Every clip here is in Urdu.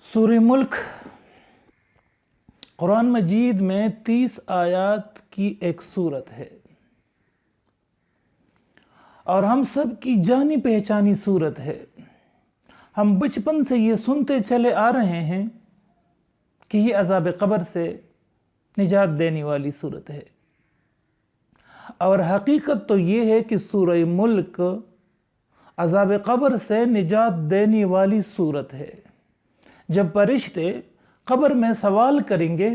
سورہ ملک قرآن مجید میں 30 آیات کی ایک سورت ہے اور ہم سب کی جانی پہچانی سورت ہے۔ ہم بچپن سے یہ سنتے چلے آ رہے ہیں کہ یہ عذاب قبر سے نجات دینے والی سورت ہے، اور حقیقت تو یہ ہے کہ سورہ ملک عذاب قبر سے نجات دینے والی سورت ہے۔ جب فرشتے قبر میں سوال کریں گے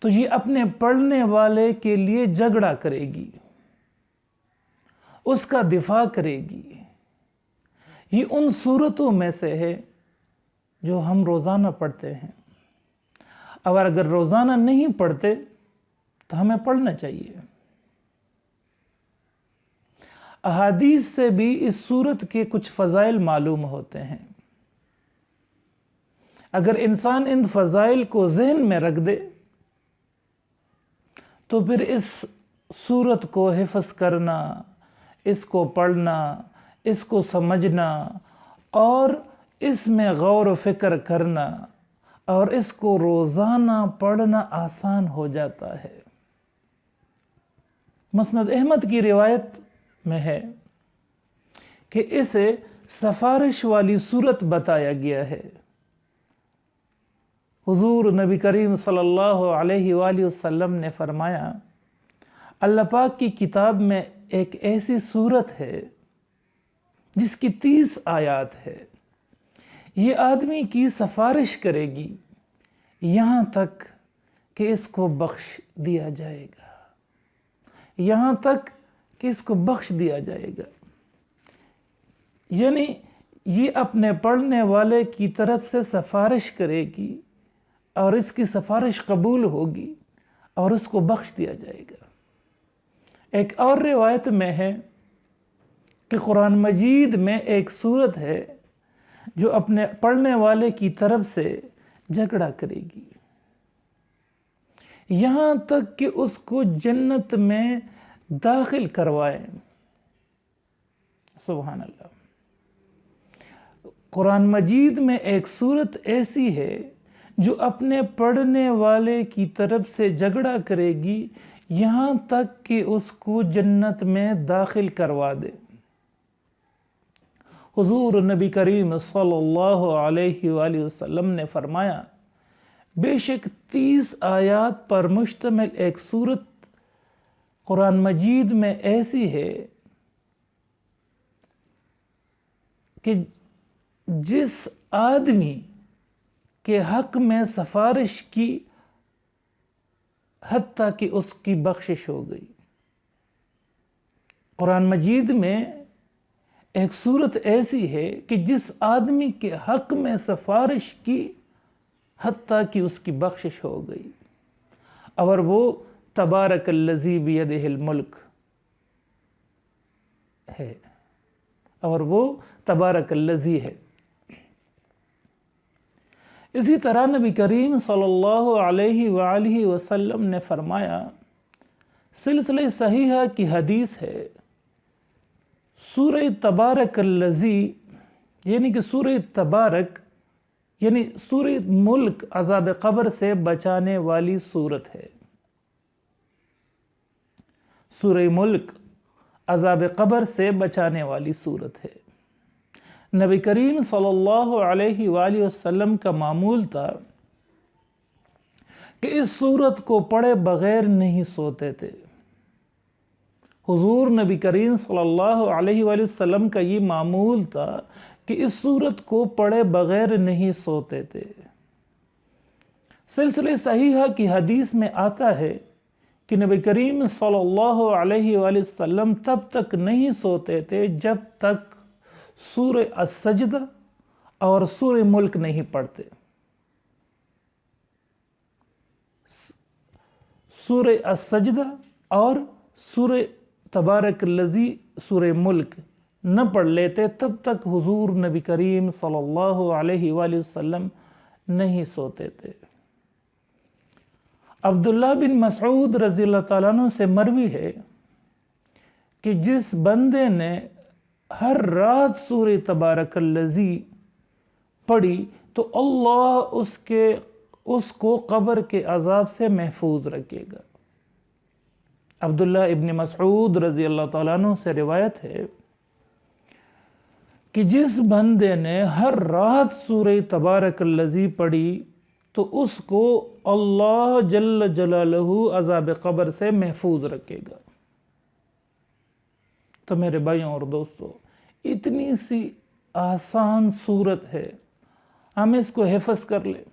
تو یہ اپنے پڑھنے والے کے لیے جھگڑا کرے گی، اس کا دفاع کرے گی۔ یہ ان سورتوں میں سے ہے جو ہم روزانہ پڑھتے ہیں، اور اگر روزانہ نہیں پڑھتے تو ہمیں پڑھنا چاہیے۔ احادیث سے بھی اس سورت کے کچھ فضائل معلوم ہوتے ہیں۔ اگر انسان ان فضائل کو ذہن میں رکھ دے تو پھر اس سورت کو حفظ کرنا، اس کو پڑھنا، اس کو سمجھنا اور اس میں غور و فکر کرنا اور اس کو روزانہ پڑھنا آسان ہو جاتا ہے۔ مسند احمد کی روایت میں ہے کہ اسے سفارش والی سورت بتایا گیا ہے۔ حضور نبی کریم صلی اللہ علیہ وآلہ وسلم نے فرمایا، اللہ پاک کی کتاب میں ایک ایسی سورت ہے جس کی 30 آیات ہے، یہ آدمی کی سفارش کرے گی یہاں تک کہ اس کو بخش دیا جائے گا، یہاں تک کہ اس کو بخش دیا جائے گا۔ یعنی یہ اپنے پڑھنے والے کی طرف سے سفارش کرے گی اور اس کی سفارش قبول ہوگی اور اس کو بخش دیا جائے گا۔ ایک اور روایت میں ہے کہ قرآن مجید میں ایک سورت ہے جو اپنے پڑھنے والے کی طرف سے جھگڑا کرے گی یہاں تک کہ اس کو جنت میں داخل کروائے۔ سبحان اللہ۔ قرآن مجید میں ایک سورت ایسی ہے جو اپنے پڑھنے والے کی طرف سے جھگڑا کرے گی یہاں تک کہ اس کو جنت میں داخل کروا دے۔ حضور نبی کریم صلی اللہ علیہ وآلہ وسلم نے فرمایا، بے شک 30 آیات پر مشتمل ایک سورت قرآن مجید میں ایسی ہے کہ جس آدمی کے حق میں سفارش کی حتیٰ کہ اس کی بخشش ہو گئی۔ قرآن مجید میں ایک سورت ایسی ہے کہ جس آدمی کے حق میں سفارش کی حتیٰ کہ اس کی بخشش ہو گئی، اور وہ تبارک الذی بیدہ الملک ہے، اور وہ تبارک الذی ہے۔ اسی طرح نبی کریم صلی اللہ علیہ وآلہ وسلم نے فرمایا، سلسلہ صحیحہ کی حدیث ہے، سورہ تبارک الذی یعنی کہ سورہ تبارک یعنی سورہ ملک عذاب قبر سے بچانے والی سورت ہے۔ سورہ ملک عذاب قبر سے بچانے والی سورت ہے۔ نبی کریم صلی اللہ علیہ وآلہ وسلم کا معمول تھا کہ اس سورت کو پڑھے بغیر نہیں سوتے تھے۔ حضور نبی کریم صلی اللہ علیہ وآلہ وسلم کا یہ معمول تھا کہ اس سورت کو پڑھے بغیر نہیں سوتے تھے۔ سلسلہ صحیحہ کی حدیث میں آتا ہے کہ نبی کریم صلی اللہ علیہ وآلہ وسلم تب تک نہیں سوتے تھے جب تک سورہ السجدہ اور سورہ ملک نہیں پڑھتے۔ سورہ السجدہ اور سورہ تبارک الذی سورہ ملک نہ پڑھ لیتے تب تک حضور نبی کریم صلی اللہ علیہ وآلہ وسلم نہیں سوتے تھے۔ عبداللہ بن مسعود رضی اللہ تعالیٰ عنہ سے مروی ہے کہ جس بندے نے ہر رات سورہ تبارک الذی پڑھی تو اللہ اس کو قبر کے عذاب سے محفوظ رکھے گا۔ عبداللہ ابن مسعود رضی اللہ تعالیٰ عنہ سے روایت ہے کہ جس بندے نے ہر رات سورہ تبارک الذی پڑھی تو اس کو اللہ جل جلالہ عذاب قبر سے محفوظ رکھے گا۔ تو میرے بھائیوں اور دوستو، اتنی سی آسان صورت ہے، ہم اس کو حفظ کر لیں،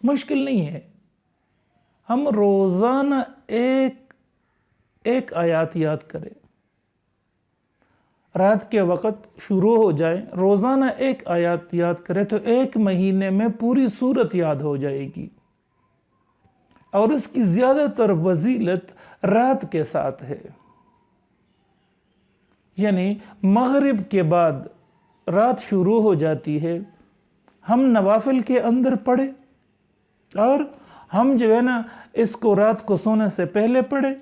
مشکل نہیں ہے۔ ہم روزانہ ایک آیات یاد کریں، رات کے وقت شروع ہو جائے، روزانہ ایک آیات یاد کرے تو ایک مہینے میں پوری سورت یاد ہو جائے گی، اور اس کی زیادہ تر فضیلت رات کے ساتھ ہے۔ یعنی مغرب کے بعد رات شروع ہو جاتی ہے، ہم نوافل کے اندر پڑھے، اور ہم جو ہے نا اس کو رات کو سونے سے پہلے پڑھے،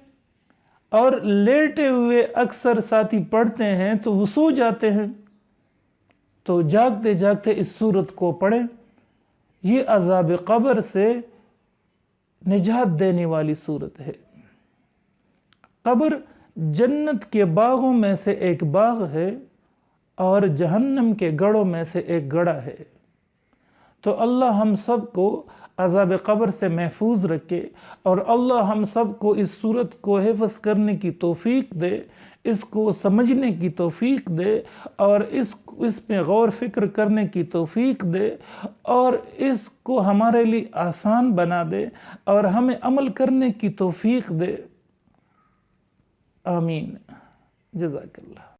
اور لیٹے ہوئے اکثر ساتھی پڑھتے ہیں تو وہ سو جاتے ہیں، تو جاگتے جاگتے اس سورت کو پڑھیں۔ یہ عذاب قبر سے نجات دینے والی سورت ہے۔ قبر جنت کے باغوں میں سے ایک باغ ہے اور جہنم کے گڑھوں میں سے ایک گڑھا ہے۔ تو اللہ ہم سب کو عذاب قبر سے محفوظ رکھے، اور اللہ ہم سب کو اس صورت کو حفظ کرنے کی توفیق دے، اس کو سمجھنے کی توفیق دے، اور اس میں غور فکر کرنے کی توفیق دے، اور اس کو ہمارے لیے آسان بنا دے، اور ہمیں عمل کرنے کی توفیق دے۔ آمین۔ جزاک اللہ۔